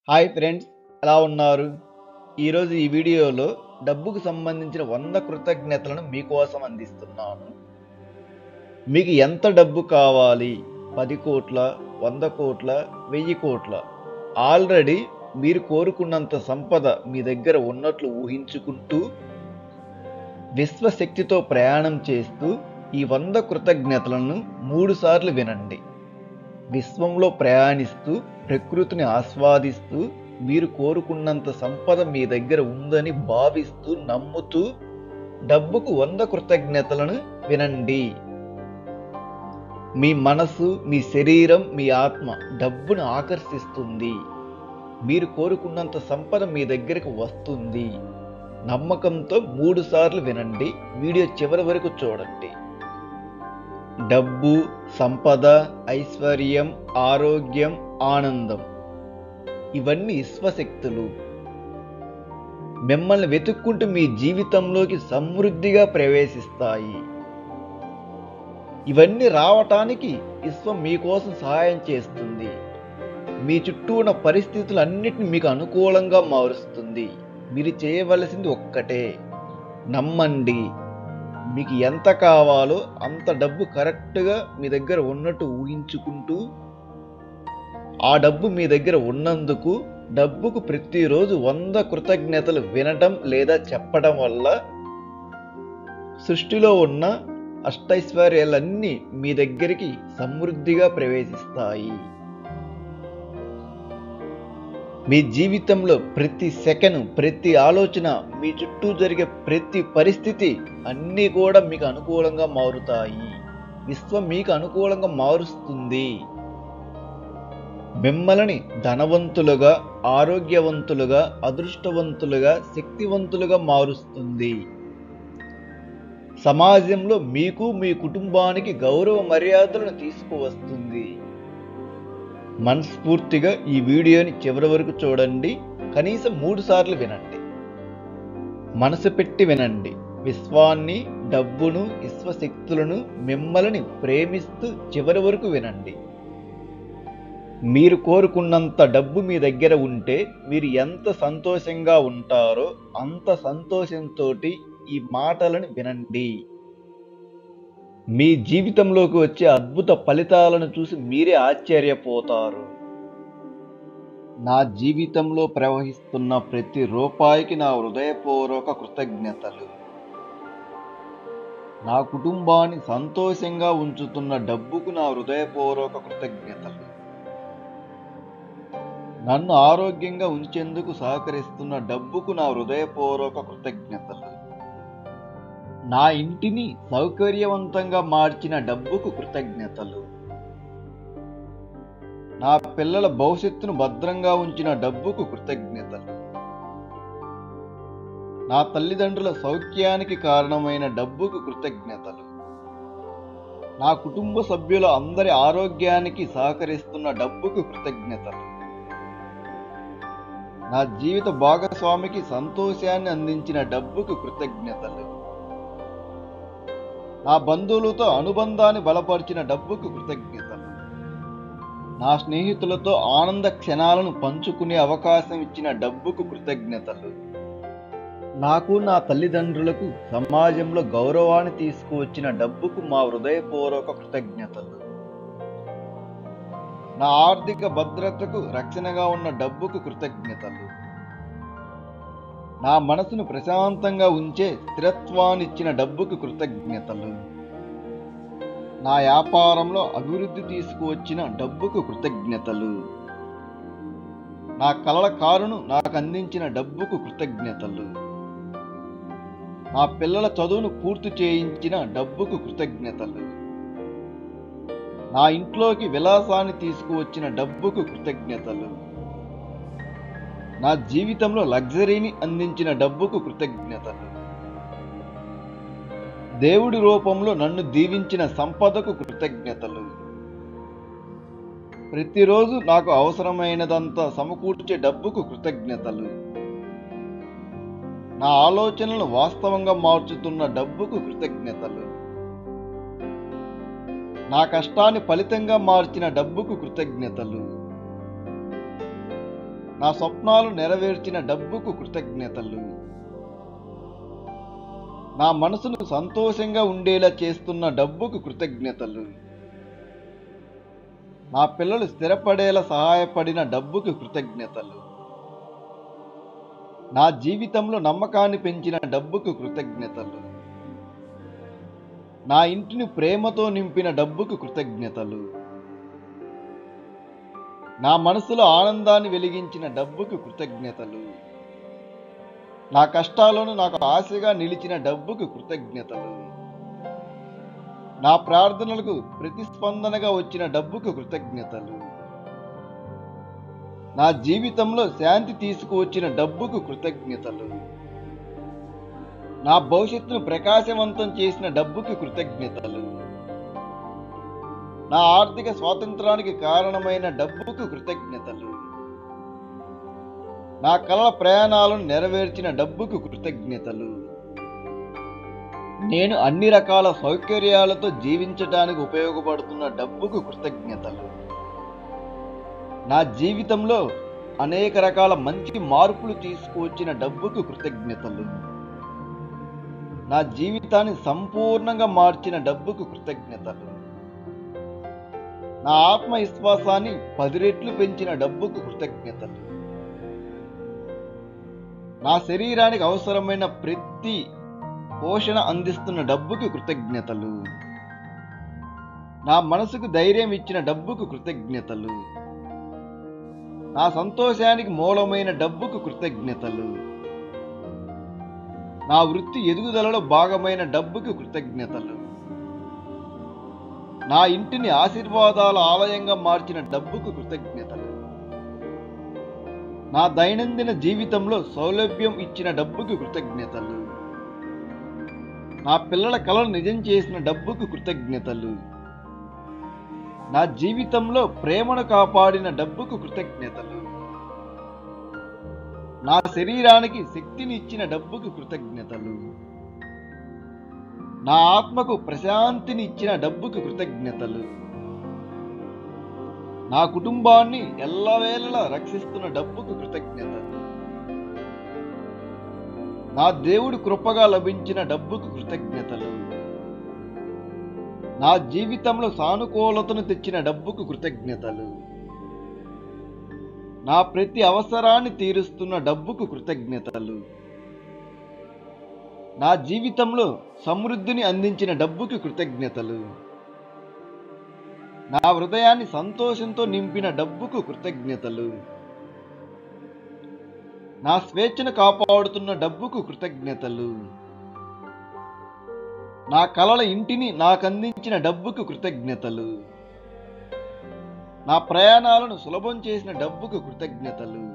Hi friends, ఎలా ఉన్నారు? ఈరోజు ఈ వీడియోలో డబ్బుకు సంబంధించిన 100 కృతజ్ఞతలను మీకోసం అందిస్తున్నాను. మీకు ఎంత డబ్బు కావాలి? 10 కోట్ల, 100 కోట్ల, 1000 కోట్ల. ఆల్రెడీ మీరు కోరుకున్నంత సంపద మీ దగ్గర ఉన్నట్లు ఊహించుకుంటూ, విశ్వశక్తితో ప్రయాణం చేస్తూ ఈ 100 కృతజ్ఞతలను 3 సార్లు వినండి. విశ్వంలో ప్రయాణిస్తూ, ప్రకృతిని ఆస్వాదిస్తూ, మీరు కోరుకున్నంత సంపద మీ దగ్గర ఉందని భావిస్తూ, నమ్ముతూ, డబ్బుకు 100 కృతజ్ఞతలను వినండి. మీ మనసు, మీ శరీరం, మీ ఆత్మ డబ్బును ఆకర్షిస్తుంది. మీరు కోరుకున్నంత సంపద మీ దగ్గరకు వస్తుంది. నమ్మకంతో 3 సార్లు వినండి. వీడియో చివరి వరకు చూడండి. డబ్బు, సంపద, ఐశ్వర్యం, ఆరోగ్యం, ఆనందం ఇవన్నీ విశ్వశక్తులు. మిమ్మల్ని వెతుక్కుంటూ మీ జీవితంలోకి సమృద్ధిగా ప్రవేశిస్తాయి. ఇవన్నీ రావటానికి విశ్వం మీకోసం సహాయం చేస్తుంది. మీ చుట్టూ ఉన్న పరిస్థితులన్నిటిని మీకు అనుకూలంగా మారుస్తుంది. మీరు చేయవలసింది ఒక్కటే, నమ్మండి. మీకు ఎంత కావాలో అంత డబ్బు కరెక్ట్గా మీ దగ్గర ఉన్నట్టు ఊహించుకుంటూ, ఆ డబ్బు మీ దగ్గర ఉన్నందుకు డబ్బుకు ప్రతిరోజు 100 కృతజ్ఞతలు వినటం లేదా చెప్పడం వల్ల సృష్టిలో ఉన్న అష్టైశ్వర్యాలన్నీ మీ దగ్గరికి సమృద్ధిగా ప్రవేశిస్తాయి. మీ జీవితంలో ప్రతి సెకను, ప్రతి ఆలోచన, మీ చుట్టూ జరిగే ప్రతి పరిస్థితి అన్నీ కూడా మీకు అనుకూలంగా మారుతాయి. విశ్వం మీకు అనుకూలంగా మారుస్తుంది. మిమ్మల్ని ధనవంతులుగా, ఆరోగ్యవంతులుగా, అదృష్టవంతులుగా, శక్తివంతులుగా మారుస్తుంది. సమాజంలో మీకు, మీ కుటుంబానికి గౌరవ మర్యాదలను తీసుకువస్తుంది. మనస్ఫూర్తిగా ఈ వీడియోని చివరి వరకు చూడండి. కనీసం 3 సార్లు వినండి. మనసు పెట్టి వినండి. విశ్వాన్ని, డబ్బును, విశ్వశక్తులను, మిమ్మల్ని ప్రేమిస్తూ చివరి వరకు వినండి. మీరు కోరుకున్నంత డబ్బు మీ దగ్గర ఉంటే మీరు ఎంత సంతోషంగా ఉంటారో అంత సంతోషంతో ఈ మాటలను వినండి. మీ జీవితంలోకి వచ్చే అద్భుత ఫలితాలను చూసి మీరే ఆశ్చర్యపోతారు. నా జీవితంలో ప్రవహిస్తున్న ప్రతి రూపాయికి నా హృదయపూర్వక కృతజ్ఞతలు. నా కుటుంబాన్ని సంతోషంగా ఉంచుతున్న డబ్బుకు నా హృదయపూర్వక కృతజ్ఞతలు. నన్ను ఆరోగ్యంగా ఉంచేందుకు సహకరిస్తున్న డబ్బుకు నా హృదయపూర్వక కృతజ్ఞతలు. నా ఇంటిని సౌకర్యవంతంగా మార్చిన డబ్బుకు కృతజ్ఞతలు. నా పిల్లల భవిష్యత్తును భద్రంగా ఉంచిన డబ్బుకు కృతజ్ఞతలు. నా తల్లిదండ్రుల సౌఖ్యానికి కారణమైన డబ్బుకు కృతజ్ఞతలు. నా కుటుంబ సభ్యుల అందరి ఆరోగ్యానికి సహకరిస్తున్న డబ్బుకు కృతజ్ఞతలు. నా జీవిత భాగస్వామికి సంతోషాన్ని అందించిన డబ్బుకు కృతజ్ఞతలు. నా బంధువులతో అనుబంధాన్ని బలపరిచిన డబ్బుకు కృతజ్ఞతలు. నా స్నేహితులతో ఆనంద క్షణాలను పంచుకునే అవకాశం ఇచ్చిన డబ్బుకు కృతజ్ఞతలు. నాకు, నా తల్లిదండ్రులకు సమాజంలో గౌరవాన్ని తీసుకువచ్చిన డబ్బుకు మా హృదయపూర్వక కృతజ్ఞతలు. నా ఆర్థిక భద్రతకు రక్షణగా ఉన్న డబ్బుకు కృతజ్ఞతలు. నా మనసును ప్రశాంతంగా ఉంచే స్థిరత్వాన్నిచ్చిన డబ్బుకు కృతజ్ఞతలు. నా వ్యాపారంలో అభివృద్ధి తీసుకువచ్చిన డబ్బుకు కృతజ్ఞతలు. నా కలల కారును నాకు అందించిన డబ్బుకు కృతజ్ఞతలు. నా పిల్లల చదువును పూర్తి చేయించిన డబ్బుకు కృతజ్ఞతలు. నా ఇంట్లోకి విలాసాన్ని తీసుకువచ్చిన డబ్బుకు కృతజ్ఞతలు. నా జీవితంలో లగ్జరీని అందించిన డబ్బుకు కృతజ్ఞతలు. దేవుడి రూపంలో నన్ను దీవించిన సంపదకు కృతజ్ఞతలు. ప్రతిరోజు నాకు అవసరమైనదంతా సమకూర్చే డబ్బుకు కృతజ్ఞతలు. నా ఆలోచనలను వాస్తవంగా మార్చుతున్న డబ్బుకు కృతజ్ఞతలు. నా కష్టాన్ని ఫలితంగా మార్చిన డబ్బుకు కృతజ్ఞతలు. నా స్వప్నాలు నెరవేర్చిన డబ్బుకు కృతజ్ఞతలు. నా మనసును సంతోషంగా ఉండేలా చేస్తున్న డబ్బుకు కృతజ్ఞతలు. నా పిల్లలు స్థిరపడేలా సహాయపడిన డబ్బుకు కృతజ్ఞతలు. నా జీవితంలో నమ్మకాన్ని పెంచిన డబ్బుకు కృతజ్ఞతలు. నా ఇంటిని ప్రేమతో నింపిన డబ్బుకు కృతజ్ఞతలు. నా మనసులో ఆనందాన్ని వెలిగించిన డబ్బుకు కృతజ్ఞతలు. నా కష్టాలను నాకు ఆశగా నిలిచిన డబ్బుకు కృతజ్ఞతలు. నా ప్రార్థనలకు ప్రతిస్పందనగా వచ్చిన డబ్బుకు కృతజ్ఞతలు. నా జీవితంలో శాంతి తీసుకువచ్చిన డబ్బుకు కృతజ్ఞతలు. నా భవిష్యత్తును ప్రకాశవంతం చేసిన డబ్బుకు కృతజ్ఞతలు. నా ఆర్థిక స్వాతంత్రానికి కారణమైన డబ్బుకు కృతజ్ఞతలు. నా కలల ప్రయాణాలను నెరవేర్చిన డబ్బుకు కృతజ్ఞతలు. నేను అన్ని రకాల సౌకర్యాలతో జీవించడానికి ఉపయోగపడుతున్న డబ్బుకు కృతజ్ఞతలు. నా జీవితంలో అనేక రకాల మంచి మార్పులు తీసుకువచ్చిన డబ్బుకు కృతజ్ఞతలు. నా జీవితాన్ని సంపూర్ణంగా మార్చిన డబ్బుకు కృతజ్ఞతలు. నా ఆత్మవిశ్వాసాన్ని 10 రెట్లు పెంచిన డబ్బుకు కృతజ్ఞతలు. నా శరీరానికి అవసరమైన ప్రతి పోషణ అందిస్తున్న డబ్బుకు కృతజ్ఞతలు. నా మనసుకు ధైర్యం ఇచ్చిన డబ్బుకు కృతజ్ఞతలు. నా సంతోషానికి మూలమైన డబ్బుకు కృతజ్ఞతలు. నా వృత్తి ఎదుగుదలలో భాగమైన డబ్బుకు కృతజ్ఞతలు. నా ఇంటిని ఆశీర్వాదాల ఆలయంగా మార్చిన డబ్బుకు కృతజ్ఞతలు. నా దైనందిన జీవితంలో సౌలభ్యం ఇచ్చిన డబ్బుకు కృతజ్ఞతలు. నా పిల్లల కలలు నిజం చేసిన డబ్బుకు కృతజ్ఞతలు. నా జీవితంలో ప్రేమను కాపాడిన డబ్బుకు కృతజ్ఞతలు. నా శరీరానికి శక్తిని ఇచ్చిన డబ్బుకు కృతజ్ఞతలు. నా ఆత్మకు ప్రశాంతిని ఇచ్చిన డబ్బుకు కృతజ్ఞతలు. నా కుటుంబాన్ని ఎల్లవేళలా రక్షిస్తున్న డబ్బుకు కృతజ్ఞతలు. నా దేవుడి కృపగా లభించిన డబ్బుకు కృతజ్ఞతలు. నా జీవితంలో సానుకూలతను తెచ్చిన డబ్బుకు కృతజ్ఞతలు. నా ప్రతి అవసరాన్ని తీరుస్తున్న డబ్బుకు కృతజ్ఞతలు. నా జీవితంలో సమృద్ధిని అందించిన డబ్బుకు కృతజ్ఞతలు. నా హృదయాన్ని సంతోషంతో నింపిన డబ్బుకు కృతజ్ఞతలు. నా స్వేచ్ఛను కాపాడుతున్న డబ్బుకు కృతజ్ఞతలు. నా కలల ఇంటిని నాకందించిన డబ్బుకు కృతజ్ఞతలు. నా ప్రయాణాలను సులభం చేసిన డబ్బుకు కృతజ్ఞతలు.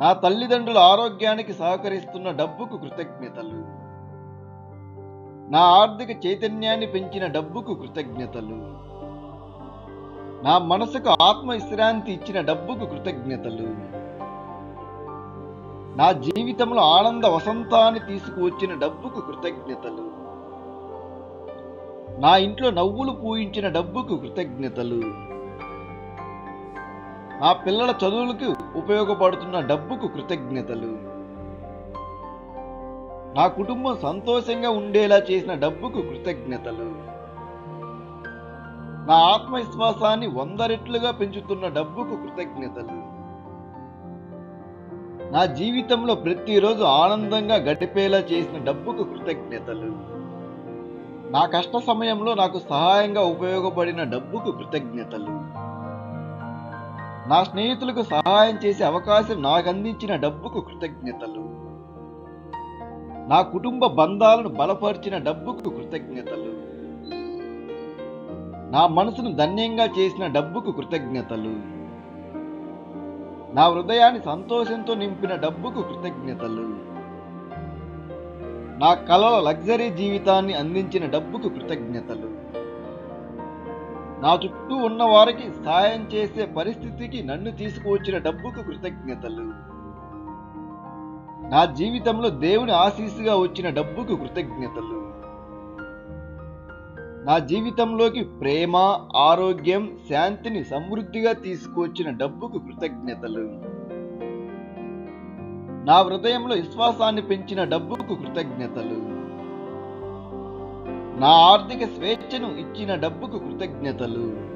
నా తల్లిదండ్రుల ఆరోగ్యానికి సహకరిస్తున్న డబ్బుకు కృతజ్ఞతలు. నా ఆర్థిక చైతన్యాన్ని పెంచిన డబ్బుకు కృతజ్ఞతలు. నా మనసుకు ఆత్మవిశ్రాంతి ఇచ్చిన డబ్బుకు కృతజ్ఞతలు. నా జీవితంలో ఆనంద వసంతాన్ని తీసుకువచ్చిన డబ్బుకు కృతజ్ఞతలు. నా ఇంట్లో నవ్వులు పూయించిన డబ్బుకు కృతజ్ఞతలు. నా పిల్లల చదువులకు ఉపయోగపడుతున్న డబ్బుకు కృతజ్ఞతలు. నా కుటుంబం సంతోషంగా ఉండేలా చేసిన డబ్బుకు కృతజ్ఞతలు. నా ఆత్మవిశ్వాసాన్ని 100 రెట్లుగా పెంచుతున్న డబ్బుకు కృతజ్ఞతలు. నా జీవితంలో ప్రతిరోజు ఆనందంగా గడిపేలా చేసిన డబ్బుకు కృతజ్ఞతలు. నా కష్ట సమయంలో నాకు సహాయంగా ఉపయోగపడిన డబ్బుకు కృతజ్ఞతలు. నా స్నేహితులకు సహాయం చేసే అవకాశం నాకు అందించిన డబ్బుకు కృతజ్ఞతలు. నా కుటుంబ బంధాలను బలపరిచిన డబ్బుకు కృతజ్ఞతలు. నా మనసును ధన్యంగా చేసిన డబ్బుకు కృతజ్ఞతలు. నా హృదయాన్ని సంతోషంతో నింపిన డబ్బుకు కృతజ్ఞతలు. నా కలల లగ్జరీ జీవితాన్ని అందించిన డబ్బుకు కృతజ్ఞతలు. నా చుట్టూ ఉన్న వారికి సాయం చేసే పరిస్థితికి నన్ను తీసుకువచ్చిన డబ్బుకు కృతజ్ఞతలు. నా జీవితంలో దేవుని ఆశీస్సుగా వచ్చిన డబ్బుకు కృతజ్ఞతలు. నా జీవితంలోకి ప్రేమ, ఆరోగ్యం, శాంతిని సమృద్ధిగా తీసుకువచ్చిన డబ్బుకు కృతజ్ఞతలు. నా హృదయంలో విశ్వాసాన్ని పెంచిన డబ్బుకు కృతజ్ఞతలు. నా ఆర్థిక స్వేచ్ఛను ఇచ్చిన డబ్బుకు కృతజ్ఞతలు.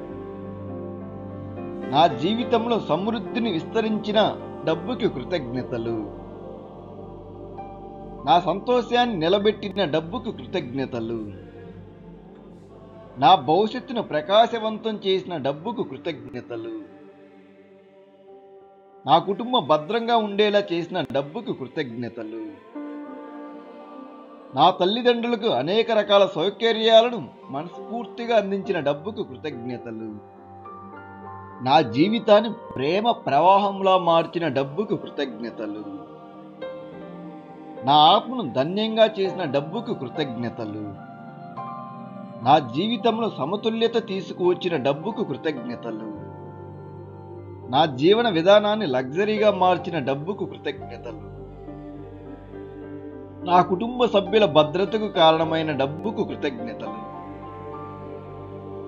నా జీవితంలో సమృద్ధిని విస్తరించిన డబ్బుకి కృతజ్ఞతలు. నా సంతోషాన్ని నిలబెట్టిన డబ్బుకు కృతజ్ఞతలు. నా భవిష్యత్తును ప్రకాశవంతం చేసిన డబ్బుకు కృతజ్ఞతలు. నా కుటుంబం భద్రంగా ఉండేలా చేసిన డబ్బుకు కృతజ్ఞతలు. నా తల్లిదండ్రులకు అనేక రకాల సౌకర్యాలను మనస్ఫూర్తిగా అందించిన డబ్బుకు కృతజ్ఞతలు. నా జీవితాన్ని ప్రేమ ప్రవాహంలా మార్చిన డబ్బుకు కృతజ్ఞతలు. నా ఆత్మను ధన్యంగా చేసిన డబ్బుకు కృతజ్ఞతలు. నా జీవితంలో సమతుల్యత తీసుకువచ్చిన డబ్బుకు కృతజ్ఞతలు. నా జీవన విధానాన్ని లగ్జరీగా మార్చిన డబ్బుకు కృతజ్ఞతలు. నా కుటుంబ సభ్యుల భద్రతకు కారణమైన డబ్బుకు కృతజ్ఞతలు.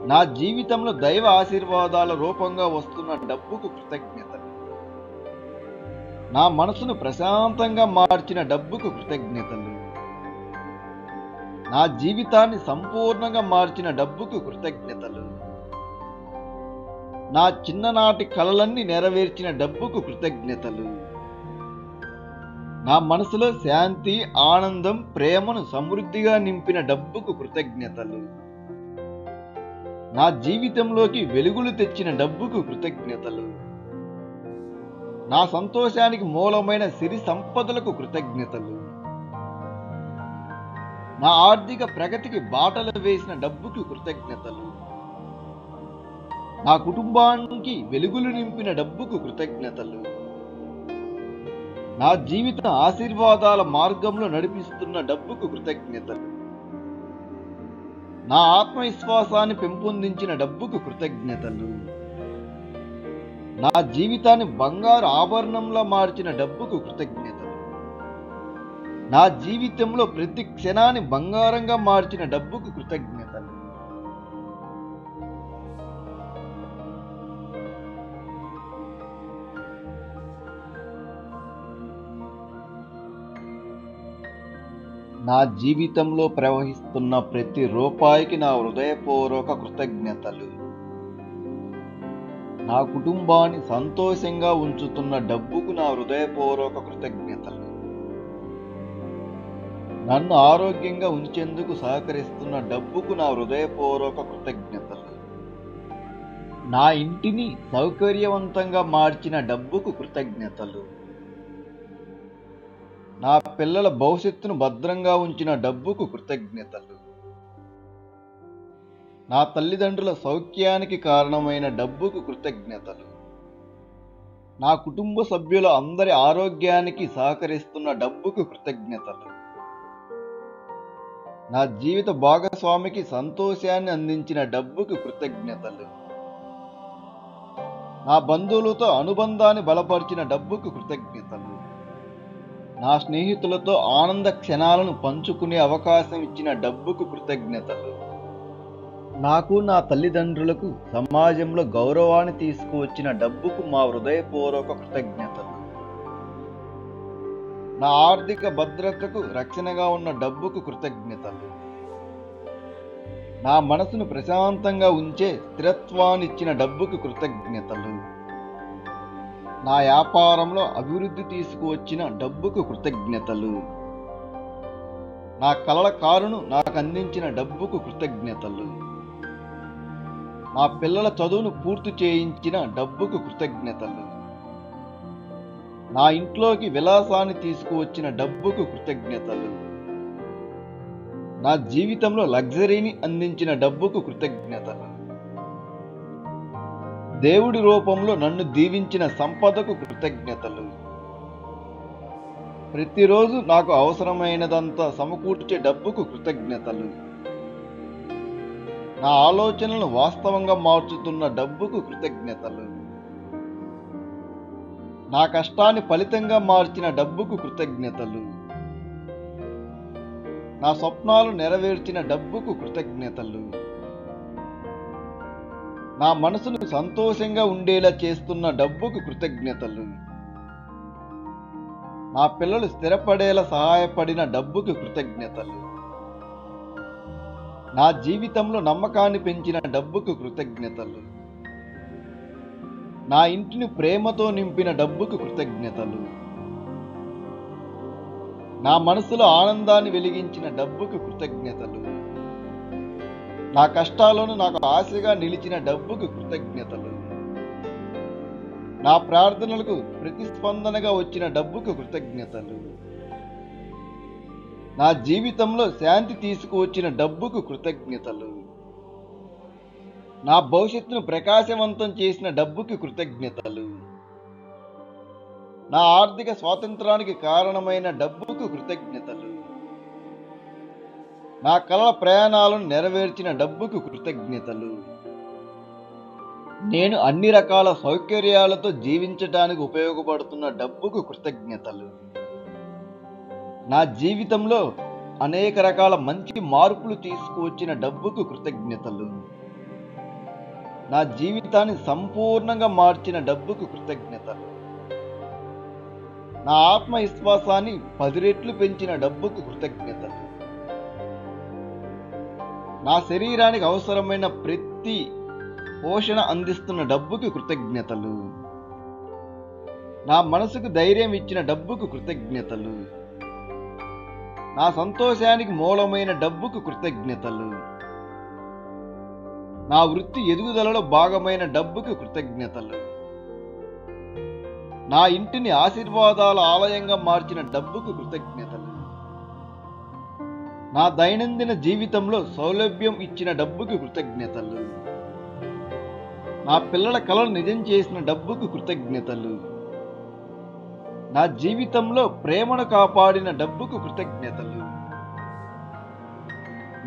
నా జీవితంలో దైవ ఆశీర్వాదాల రూపంగా వస్తున్న డబ్బుకు కృతజ్ఞతలు. నా మనసును ప్రశాంతంగా మార్చిన డబ్బుకు కృతజ్ఞతలు. నా జీవితాన్ని సంపూర్ణంగా మార్చిన డబ్బుకు కృతజ్ఞతలు. నా చిన్ననాటి కలలన్నీ నెరవేర్చిన డబ్బుకు కృతజ్ఞతలు. నా మనసులో శాంతి, ఆనందం, ప్రేమను సమృద్ధిగా నింపిన డబ్బుకు కృతజ్ఞతలు. నా జీవితంలోకి వెలుగులు తెచ్చిన డబ్బుకు కృతజ్ఞతలు. నా సంతోషానికి మూలమైన సిరి సంపదలకు కృతజ్ఞతలు. నా ఆర్థిక ప్రగతికి బాటలు వేసిన డబ్బుకు కృతజ్ఞతలు. నా కుటుంబానికి వెలుగులు నింపిన డబ్బుకు కృతజ్ఞతలు. నా జీవిత ఆశీర్వాదాల మార్గంలో నడిపిస్తున్న డబ్బుకు కృతజ్ఞతలు. నా ఆత్మవిశ్వాసాన్ని పెంపొందించిన డబ్బుకు కృతజ్ఞతలు. నా జీవితాన్ని బంగారు ఆభరణంలా మార్చిన డబ్బుకు కృతజ్ఞతలు. నా జీవితంలో ప్రతి క్షణాన్ని బంగారంగా మార్చిన డబ్బుకు కృతజ్ఞతలు. నా జీవితంలో ప్రవహిస్తున్న ప్రతి రూపాయికి నా హృదయపూర్వక కృతజ్ఞతలు. నా కుటుంబాన్ని సంతోషంగా ఉంచుతున్న డబ్బుకు నా హృదయపూర్వక కృతజ్ఞతలు. నన్ను ఆరోగ్యంగా ఉంచేందుకు సహకరిస్తున్న డబ్బుకు నా హృదయపూర్వక కృతజ్ఞతలు. నా ఇంటిని సౌకర్యవంతంగా మార్చిన డబ్బుకు కృతజ్ఞతలు. నా పిల్లల భవిష్యత్తును భద్రంగా ఉంచిన డబ్బుకు కృతజ్ఞతలు. నా తల్లిదండ్రుల సౌఖ్యానికి కారణమైన డబ్బుకు కృతజ్ఞతలు. నా కుటుంబ సభ్యుల అందరి ఆరోగ్యానికి సహకరిస్తున్న డబ్బుకు కృతజ్ఞతలు. నా జీవిత భాగస్వామికి సంతోషాన్ని అందించిన డబ్బుకు కృతజ్ఞతలు. నా బంధువులతో అనుబంధాన్ని బలపరిచిన డబ్బుకు కృతజ్ఞతలు. నా స్నేహితులతో ఆనంద క్షణాలను పంచుకునే అవకాశం ఇచ్చిన డబ్బుకు కృతజ్ఞతలు. నాకు నా తల్లిదండ్రులకు సమాజంలో గౌరవాన్ని తీసుకువచ్చిన డబ్బుకు మా హృదయపూర్వక కృతజ్ఞతలు. నా ఆర్థిక భద్రతకు రక్షణగా ఉన్న డబ్బుకు కృతజ్ఞతలు. నా మనసును ప్రశాంతంగా ఉంచే స్థిరత్వాన్ని ఇచ్చిన డబ్బుకు కృతజ్ఞతలు. నా వ్యాపారంలో అభివృద్ధి తీసుకువచ్చిన డబ్బుకు కృతజ్ఞతలు. నా కలల కారును నాకు అందించిన డబ్బుకు కృతజ్ఞతలు. నా పిల్లల చదువును పూర్తి చేయించిన డబ్బుకు కృతజ్ఞతలు. నా ఇంట్లోకి విలాసాన్ని తీసుకువచ్చిన డబ్బుకు కృతజ్ఞతలు. నా జీవితంలో లగ్జరీని అందించిన డబ్బుకు కృతజ్ఞతలు. దేవుడి రూపంలో నన్ను దీవించిన సంపదకు కృతజ్ఞతలు. ప్రతిరోజు నాకు అవసరమైనదంతా సమకూర్చే డబ్బుకు కృతజ్ఞతలు. నా ఆలోచనలను వాస్తవంగా మార్చుతున్న డబ్బుకు కృతజ్ఞతలు. నా కష్టాన్ని ఫలితంగా మార్చిన డబ్బుకు కృతజ్ఞతలు. నా స్వప్నాలు నెరవేర్చిన డబ్బుకు కృతజ్ఞతలు. నా మనసును సంతోషంగా ఉండేలా చేస్తున్న డబ్బుకు కృతజ్ఞతలు. నా పిల్లలు స్థిరపడేలా సహాయపడిన డబ్బుకు కృతజ్ఞతలు. నా జీవితంలో నమ్మకాన్ని పెంచిన డబ్బుకు కృతజ్ఞతలు. నా ఇంటిని ప్రేమతో నింపిన డబ్బుకు కృతజ్ఞతలు. నా మనసులో ఆనందాన్ని వెలిగించిన డబ్బుకు కృతజ్ఞతలు. నా కష్టాలను నాకు ఆశగా నిలిచిన డబ్బుకు కృతజ్ఞతలు. నా ప్రార్థనలకు ప్రతిస్పందనగా వచ్చిన డబ్బుకు కృతజ్ఞతలు. నా జీవితంలో శాంతి తీసుకువచ్చిన డబ్బుకు కృతజ్ఞతలు. నా భవిష్యత్తును ప్రకాశవంతం చేసిన డబ్బుకు కృతజ్ఞతలు. నా ఆర్థిక స్వాతంత్రానికి కారణమైన డబ్బుకు కృతజ్ఞతలు. నా కలల ప్రయాణాలను నెరవేర్చిన డబ్బుకు కృతజ్ఞతలు. నేను అన్ని రకాల సౌకర్యాలతో జీవించడానికి ఉపయోగపడుతున్న డబ్బుకు కృతజ్ఞతలు. నా జీవితంలో అనేక రకాల మంచి మార్పులు తీసుకువచ్చిన డబ్బుకు కృతజ్ఞతలు. నా జీవితాన్ని సంపూర్ణంగా మార్చిన డబ్బుకు కృతజ్ఞతలు. నా ఆత్మవిశ్వాసాన్ని 10 రెట్లు పెంచిన డబ్బుకు కృతజ్ఞతలు. నా శరీరానికి అవసరమైన ప్రతి పోషణ అందిస్తున్న డబ్బుకు కృతజ్ఞతలు. నా మనసుకు ధైర్యం ఇచ్చిన డబ్బుకు కృతజ్ఞతలు. నా సంతోషానికి మూలమైన డబ్బుకు కృతజ్ఞతలు. నా వృత్తి ఎదుగుదలలో భాగమైన డబ్బుకు కృతజ్ఞతలు. నా ఇంటిని ఆశీర్వాదాల ఆలయంగా మార్చిన డబ్బుకు కృతజ్ఞతలు. నా దైనందిన జీవితంలో సౌలభ్యం ఇచ్చిన డబ్బుకు కృతజ్ఞతలు. నా పిల్లల కలలు నిజం చేసిన డబ్బుకు కృతజ్ఞతలు. నా జీవితంలో ప్రేమను కాపాడిన డబ్బుకు కృతజ్ఞతలు.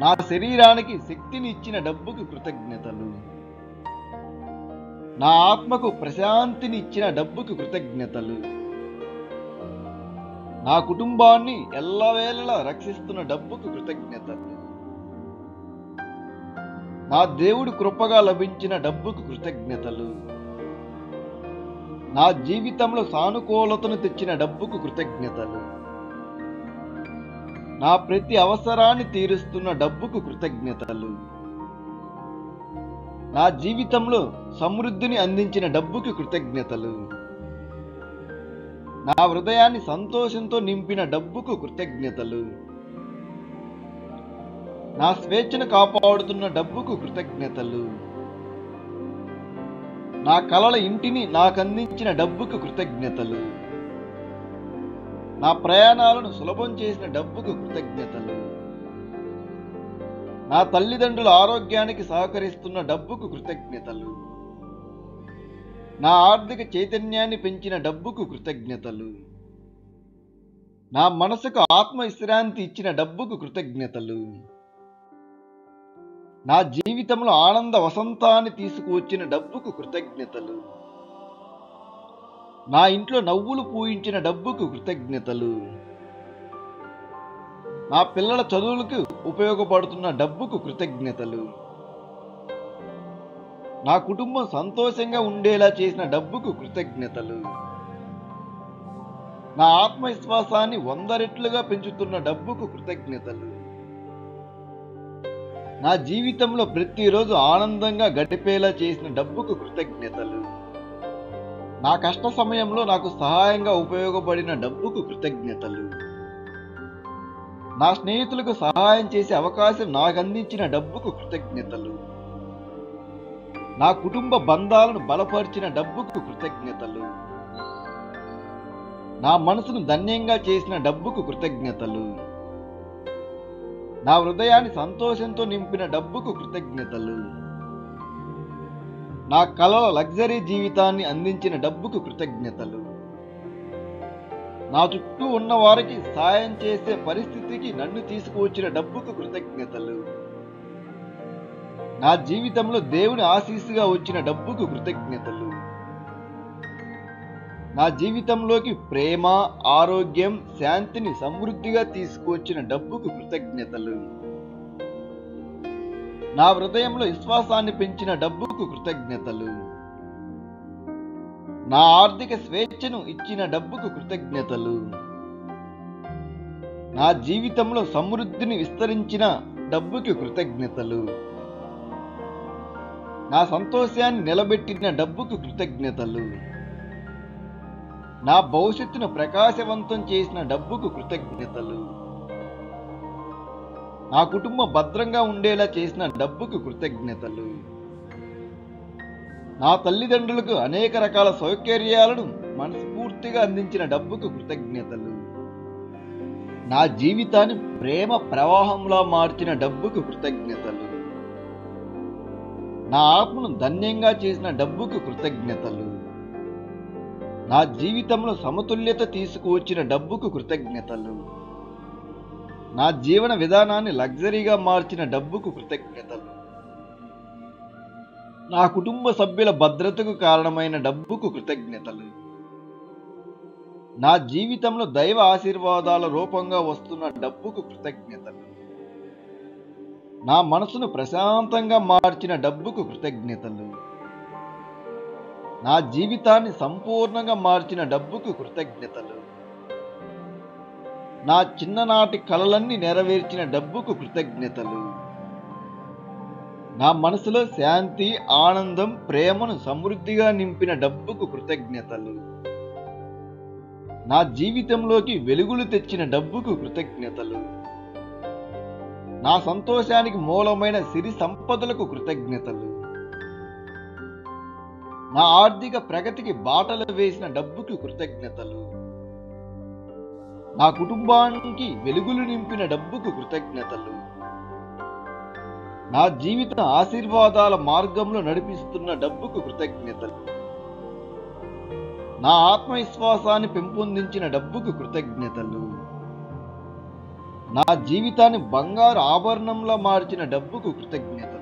నా శరీరానికి శక్తిని ఇచ్చిన డబ్బుకు కృతజ్ఞతలు. నా ఆత్మకు ప్రశాంతిని ఇచ్చిన డబ్బుకు కృతజ్ఞతలు. నా కుటుంబాన్ని ఎల్లవేళలా రక్షిస్తున్న డబ్బుకు కృతజ్ఞతలు. నా దేవుడి కృపగా లభించిన డబ్బుకు కృతజ్ఞతలు. నా జీవితంలో సానుకూలతను తెచ్చిన డబ్బుకు కృతజ్ఞతలు. నా ప్రతి అవసరాన్ని తీరుస్తున్న డబ్బుకు కృతజ్ఞతలు. నా జీవితంలో సమృద్ధిని అందించిన డబ్బుకు కృతజ్ఞతలు. నా హృదయాన్ని సంతోషంతో నింపిన డబ్బుకు కృతజ్ఞతలు. నా స్వేచ్ఛను కాపాడుతున్న డబ్బుకు కృతజ్ఞతలు. నా కలల ఇంటిని నాకందించిన డబ్బుకు కృతజ్ఞతలు. నా ప్రయాణాలను సులభం చేసిన డబ్బుకు కృతజ్ఞతలు. నా తల్లిదండ్రుల ఆరోగ్యానికి సహకరిస్తున్న డబ్బుకు కృతజ్ఞతలు. నా ఆర్థిక చైతన్యాన్ని పెంచిన డబ్బుకు కృతజ్ఞతలు. నా మనసుకు ఆత్మవిశ్రాంతి ఇచ్చిన డబ్బుకు కృతజ్ఞతలు. నా జీవితంలో ఆనంద వసంతాన్ని తీసుకువచ్చిన డబ్బుకు కృతజ్ఞతలు. నా ఇంట్లో నవ్వులు పూయించిన డబ్బుకు కృతజ్ఞతలు. నా పిల్లల చదువులకు ఉపయోగపడుతున్న డబ్బుకు కృతజ్ఞతలు. నా కుటుంబం సంతోషంగా ఉండేలా చేసిన డబ్బుకు కృతజ్ఞతలు. నా ఆత్మవిశ్వాసాన్ని 100 రెట్లుగా పెంచుతున్న డబ్బుకు కృతజ్ఞతలు. నా జీవితంలో ప్రతిరోజు ఆనందంగా గడిపేలా చేసిన డబ్బుకు కృతజ్ఞతలు. నా కష్ట సమయంలో నాకు సహాయంగా ఉపయోగపడిన డబ్బుకు కృతజ్ఞతలు. నా స్నేహితులకు సహాయం చేసే అవకాశం నాకు అందించిన డబ్బుకు కృతజ్ఞతలు. నా కుటుంబ బంధాలను బలపరిచిన డబ్బుకు కృతజ్ఞతలు. నా మనసును ధన్యంగా చేసిన డబ్బుకు కృతజ్ఞతలు. నా హృదయాన్ని సంతోషంతో నింపిన డబ్బుకు కృతజ్ఞతలు. నా కలల లగ్జరీ జీవితాన్ని అందించిన డబ్బుకు కృతజ్ఞతలు. నా చుట్టూ ఉన్న వారికి సాయం చేసే పరిస్థితికి నన్ను తీసుకువచ్చిన డబ్బుకు కృతజ్ఞతలు. నా జీవితంలో దేవుని ఆశీస్సుగా వచ్చిన డబ్బుకు కృతజ్ఞతలు. నా జీవితంలోకి ప్రేమ, ఆరోగ్యం, శాంతిని సమృద్ధిగా తీసుకువచ్చిన డబ్బుకు కృతజ్ఞతలు. నా హృదయంలో విశ్వాసాన్ని పెంచిన డబ్బుకు కృతజ్ఞతలు. నా ఆర్థిక స్వేచ్ఛను ఇచ్చిన డబ్బుకు కృతజ్ఞతలు. నా జీవితంలో సమృద్ధిని విస్తరించిన డబ్బుకి కృతజ్ఞతలు. నా సంతోషాన్ని నిలబెట్టిన డబ్బుకు కృతజ్ఞతలు. నా భవిష్యత్తును ప్రకాశవంతం చేసిన డబ్బుకు కృతజ్ఞతలు. నా కుటుంబం భద్రంగా ఉండేలా చేసిన డబ్బుకు కృతజ్ఞతలు. నా తల్లిదండ్రులకు అనేక రకాల సౌకర్యాలను మనస్ఫూర్తిగా అందించిన డబ్బుకు కృతజ్ఞతలు. నా జీవితాన్ని ప్రేమ ప్రవాహంలా మార్చిన డబ్బుకు కృతజ్ఞతలు. నా ఆత్మను ధన్యంగా చేసిన డబ్బుకు కృతజ్ఞతలు. నా జీవితంలో సమతుల్యత తీసుకువచ్చిన డబ్బుకు కృతజ్ఞతలు. నా జీవన విధానాన్ని లగ్జరీగా మార్చిన డబ్బుకు కృతజ్ఞతలు. నా కుటుంబ సభ్యుల భద్రతకు కారణమైన డబ్బుకు కృతజ్ఞతలు. నా జీవితంలో దైవ ఆశీర్వాదాల రూపంగా వస్తున్న డబ్బుకు కృతజ్ఞతలు. నా మనసును ప్రశాంతంగా మార్చిన డబ్బుకు కృతజ్ఞతలు. నా జీవితాన్ని సంపూర్ణంగా మార్చిన డబ్బుకు కృతజ్ఞతలు. నా చిన్ననాటి కలలన్నీ నెరవేర్చిన డబ్బుకు కృతజ్ఞతలు. నా మనసులో శాంతి, ఆనందం, ప్రేమను సమృద్ధిగా నింపిన డబ్బుకు కృతజ్ఞతలు. నా జీవితంలోకి వెలుగులు తెచ్చిన డబ్బుకు కృతజ్ఞతలు. నా సంతోషానికి మూలమైన సిరి సంపదలకు కృతజ్ఞతలు. నా ఆర్థిక ప్రగతికి బాటలు వేసిన డబ్బుకు కృతజ్ఞతలు. నా కుటుంబానికి వెలుగులు నింపిన డబ్బుకు కృతజ్ఞతలు. నా జీవిత ఆశీర్వాదాల మార్గంలో నడిపిస్తున్న డబ్బుకు కృతజ్ఞతలు. నా ఆత్మవిశ్వాసాన్ని పెంపొందించిన డబ్బుకు కృతజ్ఞతలు. నా జీవితాన్ని బంగారు ఆభరణంలా మార్చిన డబ్బుకు కృతజ్ఞతలు.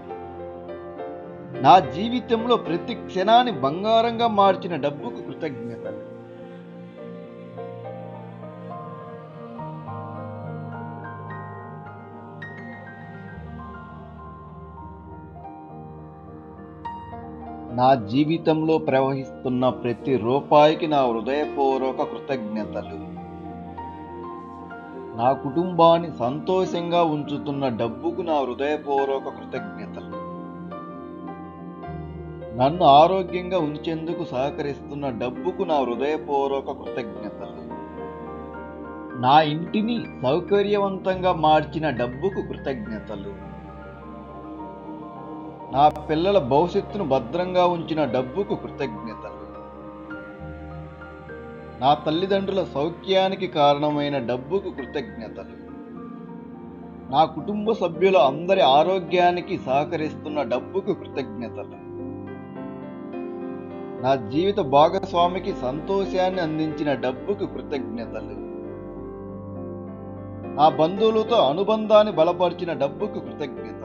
నా జీవితంలో ప్రతి క్షణాన్ని బంగారంగా మార్చిన డబ్బుకు కృతజ్ఞతలు. నా జీవితంలో ప్రవహిస్తున్న ప్రతి రూపాయికి నా హృదయపూర్వక కృతజ్ఞతలు. నా కుటుంబాన్ని సంతోషంగా ఉంచుతున్న డబ్బుకు నా హృదయపూర్వక కృతజ్ఞతలు. నన్ను ఆరోగ్యంగా ఉంచేందుకు సహకరిస్తున్న డబ్బుకు నా హృదయపూర్వక కృతజ్ఞతలు. నా ఇంటిని సౌకర్యవంతంగా మార్చిన డబ్బుకు కృతజ్ఞతలు. నా పిల్లల భవిష్యత్తును భద్రంగా ఉంచిన డబ్బుకు కృతజ్ఞతలు. నా తల్లిదండ్రుల సౌఖ్యానికి కారణమైన డబ్బుకు కృతజ్ఞతలు. నా కుటుంబ సభ్యుల అందరి ఆరోగ్యానికి సహకరిస్తున్న డబ్బుకు కృతజ్ఞతలు. నా జీవిత భాగస్వామికి సంతోషాన్ని అందించిన డబ్బుకు కృతజ్ఞతలు. నా బంధువులతో అనుబంధాన్ని బలపరిచిన డబ్బుకు కృతజ్ఞతలు.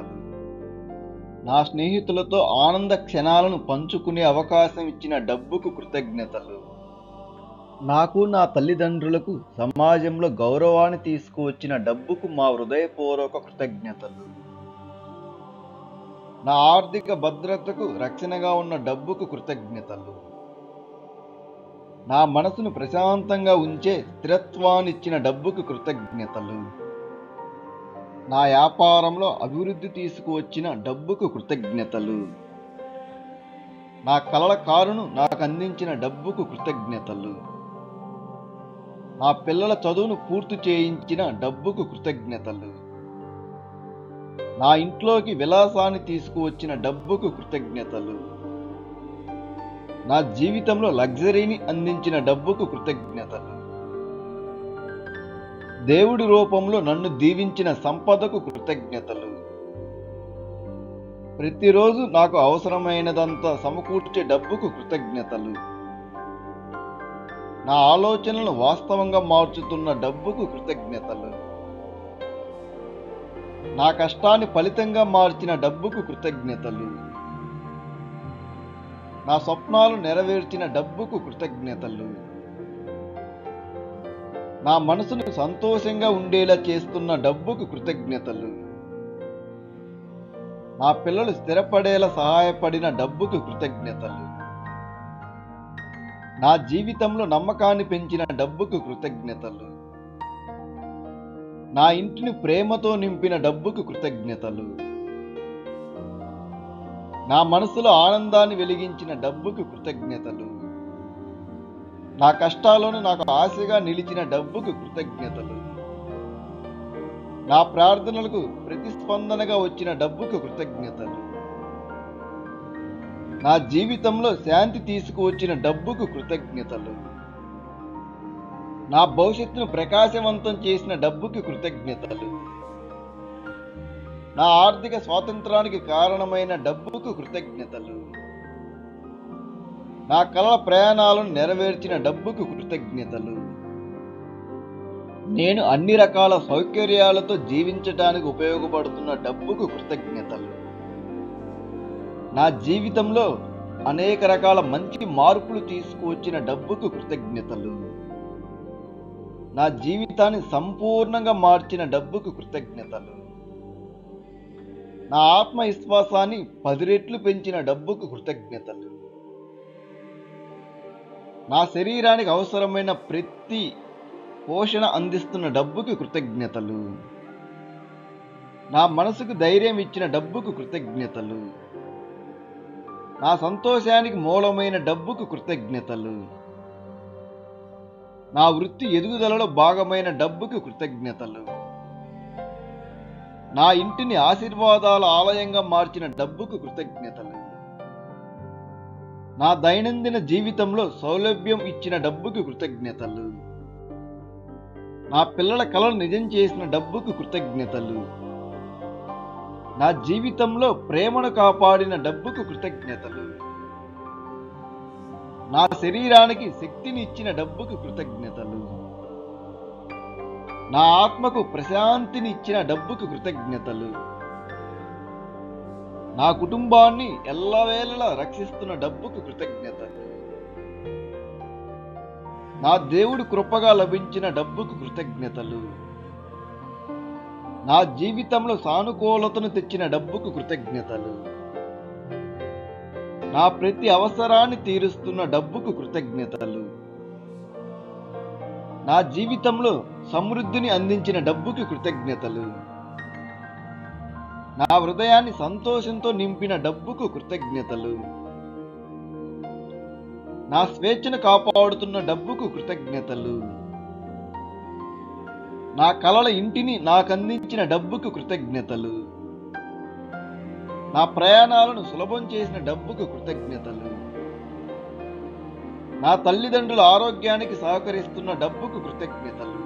నా స్నేహితులతో ఆనంద క్షణాలను పంచుకునే అవకాశం ఇచ్చిన డబ్బుకు కృతజ్ఞతలు. నాకు నా తల్లిదండ్రులకు సమాజంలో గౌరవాన్ని తీసుకువచ్చిన డబ్బుకు మా హృదయపూర్వక కృతజ్ఞతలు. నా ఆర్థిక భద్రతకు రక్షణగా ఉన్న డబ్బుకు కృతజ్ఞతలు. నా మనసును ప్రశాంతంగా ఉంచే స్థిరత్వాన్నిచ్చిన డబ్బుకు కృతజ్ఞతలు. నా వ్యాపారంలో అభివృద్ధి తీసుకువచ్చిన డబ్బుకు కృతజ్ఞతలు. నా కలల కారును నాకు అందించిన డబ్బుకు కృతజ్ఞతలు. నా పిల్లల చదువును పూర్తి చేయించిన డబ్బుకు కృతజ్ఞతలు. నా ఇంట్లోకి విలాసాన్ని తీసుకువచ్చిన డబ్బుకు కృతజ్ఞతలు. నా జీవితంలో లగ్జరీని అందించిన డబ్బుకు కృతజ్ఞతలు. దేవుడి రూపంలో నన్ను దీవించిన సంపదకు కృతజ్ఞతలు. ప్రతిరోజు నాకు అవసరమైనదంతా సమకూర్చే డబ్బుకు కృతజ్ఞతలు. నా ఆలోచనలను వాస్తవంగా మార్చుతున్న డబ్బుకు కృతజ్ఞతలు. నా కష్టాన్ని ఫలితంగా మార్చిన డబ్బుకు కృతజ్ఞతలు. నా స్వప్నాలు నెరవేర్చిన డబ్బుకు కృతజ్ఞతలు. నా మనసును సంతోషంగా ఉండేలా చేస్తున్న డబ్బుకు కృతజ్ఞతలు. నా పిల్లలు స్థిరపడేలా సహాయపడిన డబ్బుకు కృతజ్ఞతలు. నా జీవితంలో నమ్మకాన్ని పెంచిన డబ్బుకు కృతజ్ఞతలు. నా ఇంటిని ప్రేమతో నింపిన డబ్బుకు కృతజ్ఞతలు. నా మనసులో ఆనందాన్ని వెలిగించిన డబ్బుకు కృతజ్ఞతలు. నా కష్టాలను నాకు ఆశగా నిలిచిన డబ్బుకు కృతజ్ఞతలు. నా ప్రార్థనలకు ప్రతిస్పందనగా వచ్చిన డబ్బుకు కృతజ్ఞతలు. నా జీవితంలో శాంతి తీసుకువచ్చిన డబ్బుకు కృతజ్ఞతలు. నా భవిష్యత్తును ప్రకాశవంతం చేసిన డబ్బుకు కృతజ్ఞతలు. నా ఆర్థిక స్వాతంత్రానికి కారణమైన డబ్బుకు కృతజ్ఞతలు. నా కలల ప్రయాణాలను నెరవేర్చిన డబ్బుకు కృతజ్ఞతలు. నేను అన్ని రకాల సౌకర్యాలతో జీవించడానికి ఉపయోగపడుతున్న డబ్బుకు కృతజ్ఞతలు. నా జీవితంలో అనేక రకాల మంచి మార్పులు తీసుకువచ్చిన డబ్బుకు కృతజ్ఞతలు. నా జీవితాన్ని సంపూర్ణంగా మార్చిన డబ్బుకు కృతజ్ఞతలు. నా ఆత్మవిశ్వాసాన్ని 10 రెట్లు పెంచిన డబ్బుకు కృతజ్ఞతలు. నా శరీరానికి అవసరమైన ప్రతి పోషణ అందిస్తున్న డబ్బుకు కృతజ్ఞతలు. నా మనసుకు ధైర్యం ఇచ్చిన డబ్బుకు కృతజ్ఞతలు. నా సంతోషానికి మూలమైన డబ్బుకు కృతజ్ఞతలు. నా వృత్తి ఎదుగుదలలో భాగమైన డబ్బుకు కృతజ్ఞతలు. నా ఇంటిని ఆశీర్వాదాల ఆలయంగా మార్చిన డబ్బుకు కృతజ్ఞతలు. నా దైనందిన జీవితంలో సౌలభ్యం ఇచ్చిన డబ్బుకు కృతజ్ఞతలు. నా పిల్లల కలను నిజం చేసిన డబ్బుకు కృతజ్ఞతలు. నా జీవితంలో ప్రేమను కాపాడిన డబ్బుకు కృతజ్ఞతలు. నా శరీరానికి శక్తిని ఇచ్చిన డబ్బుకు కృతజ్ఞతలు. నా ఆత్మకు ప్రశాంతిని ఇచ్చిన డబ్బుకు కృతజ్ఞతలు. నా కుటుంబాన్ని ఎల్లవేళలా రక్షిస్తున్న డబ్బుకు కృతజ్ఞతలు. నా దేవుడి కృపగా లభించిన డబ్బుకు కృతజ్ఞతలు. నా జీవితంలో సానుకూలతను తెచ్చిన డబ్బుకు కృతజ్ఞతలు. నా ప్రతి అవసరాన్ని తీరుస్తున్న డబ్బుకు కృతజ్ఞతలు. నా జీవితంలో సమృద్ధిని అందించిన డబ్బుకు కృతజ్ఞతలు. నా హృదయాన్ని సంతోషంతో నింపిన డబ్బుకు కృతజ్ఞతలు. నా స్వేచ్ఛను కాపాడుతున్న డబ్బుకు కృతజ్ఞతలు. నా కలల ఇంటిని నాకందించిన డబ్బుకు కృతజ్ఞతలు. నా ప్రయాణాలను సులభం చేసిన డబ్బుకు కృతజ్ఞతలు. నా తల్లిదండ్రుల ఆరోగ్యానికి సహకరిస్తున్న డబ్బుకు కృతజ్ఞతలు.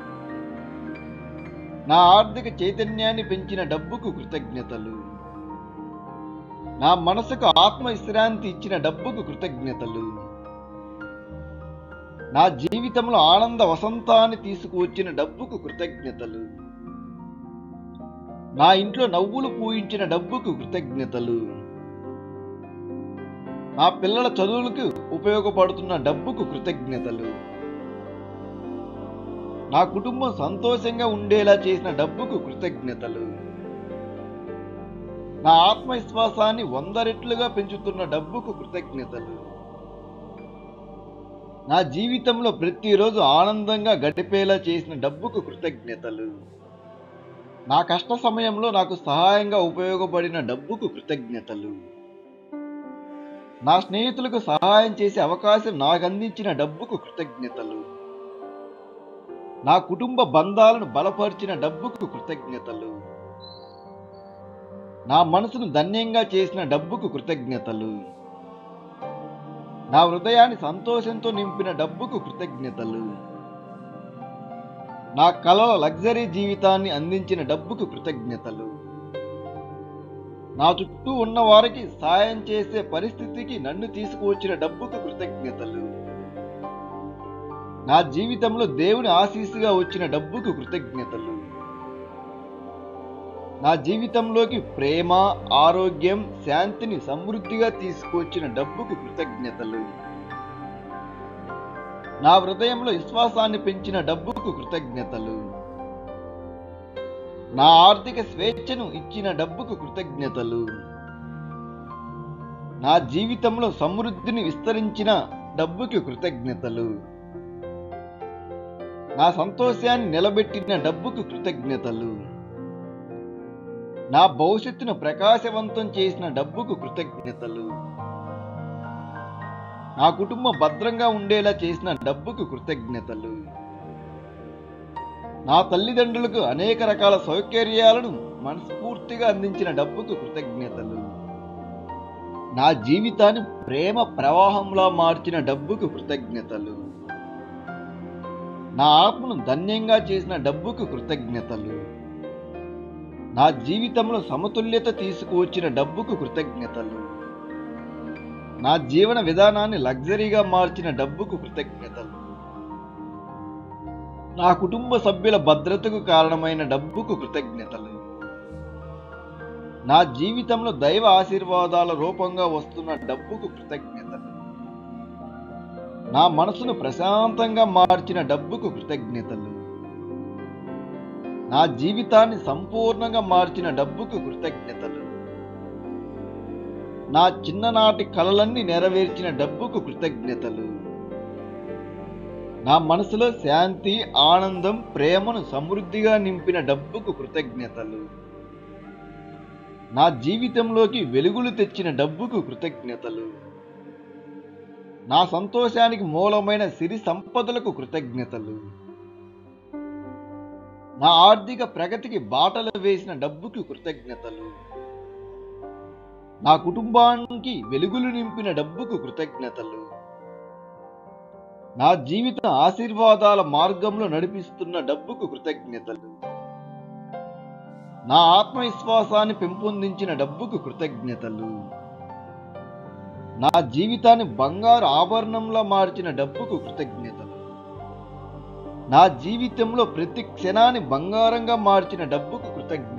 నా ఆర్థిక చైతన్యాన్ని పెంచిన డబ్బుకు కృతజ్ఞతలు. నా మనసుకు ఆత్మవిశ్రాంతి ఇచ్చిన డబ్బుకు కృతజ్ఞతలు. నా జీవితంలో ఆనంద వసంతాన్ని తీసుకువచ్చిన డబ్బుకు కృతజ్ఞతలు. నా ఇంట్లో నవ్వులు పూయించిన డబ్బుకు కృతజ్ఞతలు. నా పిల్లల చదువులకు ఉపయోగపడుతున్న డబ్బుకు కృతజ్ఞతలు. నా కుటుంబం సంతోషంగా ఉండేలా చేసిన డబ్బుకు కృతజ్ఞతలు. నా ఆత్మవిశ్వాసాన్ని 100 రెట్లుగా పెంచుతున్న డబ్బుకు కృతజ్ఞతలు. నా జీవితంలో ప్రతిరోజు ఆనందంగా గడిపేలా చేసిన డబ్బుకు కృతజ్ఞతలు. నా కష్ట సమయంలో నాకు సహాయంగా ఉపయోగపడిన డబ్బుకు కృతజ్ఞతలు. నా స్నేహితులకు సహాయం చేసే అవకాశం నాకు అందించిన డబ్బుకు కృతజ్ఞతలు. నా కుటుంబ బంధాలను బలపరిచిన డబ్బుకు కృతజ్ఞతలు. నా మనసును ధన్యంగా చేసిన డబ్బుకు కృతజ్ఞతలు. నా హృదయాన్ని సంతోషంతో నింపిన డబ్బుకు కృతజ్ఞతలు. నా కలల లగ్జరీ జీవితాన్ని అందించిన డబ్బుకు కృతజ్ఞతలు. నా చుట్టూ ఉన్న వారికి సాయం చేసే పరిస్థితికి నన్ను తీసుకువచ్చిన డబ్బుకు కృతజ్ఞతలు. నా జీవితంలో దేవుని ఆశీస్సుగా వచ్చిన డబ్బుకు కృతజ్ఞతలు. నా జీవితంలోకి ప్రేమ, ఆరోగ్యం, శాంతిని సమృద్ధిగా తీసుకువచ్చిన డబ్బుకు కృతజ్ఞతలు. నా హృదయంలో విశ్వాసాన్ని పెంచిన డబ్బుకు కృతజ్ఞతలు. నా ఆర్థిక స్వేచ్ఛను ఇచ్చిన డబ్బుకు కృతజ్ఞతలు. నా జీవితంలో సమృద్ధిని విస్తరించిన డబ్బుకి కృతజ్ఞతలు. నా సంతోషాన్ని నిలబెట్టిన డబ్బుకు కృతజ్ఞతలు. నా భవిష్యత్తును ప్రకాశవంతం చేసిన డబ్బుకు కృతజ్ఞతలు. నా కుటుంబం భద్రంగా ఉండేలా చేసిన డబ్బుకు కృతజ్ఞతలు. నా తల్లిదండ్రులకు అనేక రకాల సౌకర్యాలను మనస్ఫూర్తిగా అందించిన డబ్బుకు కృతజ్ఞతలు. నా జీవితాన్ని ప్రేమ ప్రవాహంలా మార్చిన డబ్బుకు కృతజ్ఞతలు. నా ఆత్మను ధన్యంగా చేసిన డబ్బుకు కృతజ్ఞతలు. నా జీవితంలో సమతుల్యత తీసుకువచ్చిన డబ్బుకు కృతజ్ఞతలు. నా జీవన విధానాన్ని లగ్జరీగా మార్చిన డబ్బుకు కృతజ్ఞతలు. నా కుటుంబ సభ్యుల భద్రతకు కారణమైన డబ్బుకు కృతజ్ఞతలు. నా జీవితంలో దైవ ఆశీర్వాదాల రూపంగా వస్తున్న డబ్బుకు కృతజ్ఞతలు. నా మనసును ప్రశాంతంగా మార్చిన డబ్బుకు కృతజ్ఞతలు. నా జీవితాన్ని సంపూర్ణంగా మార్చిన డబ్బుకు కృతజ్ఞతలు. నా చిన్ననాటి కలలన్నీ నెరవేర్చిన డబ్బుకు కృతజ్ఞతలు. నా మనసులో శాంతి, ఆనందం, ప్రేమను సమృద్ధిగా నింపిన డబ్బుకు కృతజ్ఞతలు. నా జీవితంలోకి వెలుగులు తెచ్చిన డబ్బుకు కృతజ్ఞతలు. నా సంతోషానికి మూలమైన సిరి సంపదలకు కృతజ్ఞతలు. నా ఆర్థిక ప్రగతికి బాటలు వేసిన డబ్బుకు కృతజ్ఞతలు. నా కుటుంబానికి వెలుగులు నింపిన డబ్బుకు కృతజ్ఞతలు. నా జీవిత ఆశీర్వాదాల మార్గంలో నడిపిస్తున్న డబ్బుకు కృతజ్ఞతలు. నా ఆత్మవిశ్వాసాన్ని పెంపొందించిన డబ్బుకు కృతజ్ఞతలు. నా జీవితాన్ని బంగారు ఆభరణంలా మార్చిన డబ్బుకు కృతజ్ఞతలు. నా జీవితంలో ప్రతి క్షణాన్ని బంగారంగా మార్చిన డబ్బుకు కృతజ్ఞతలు.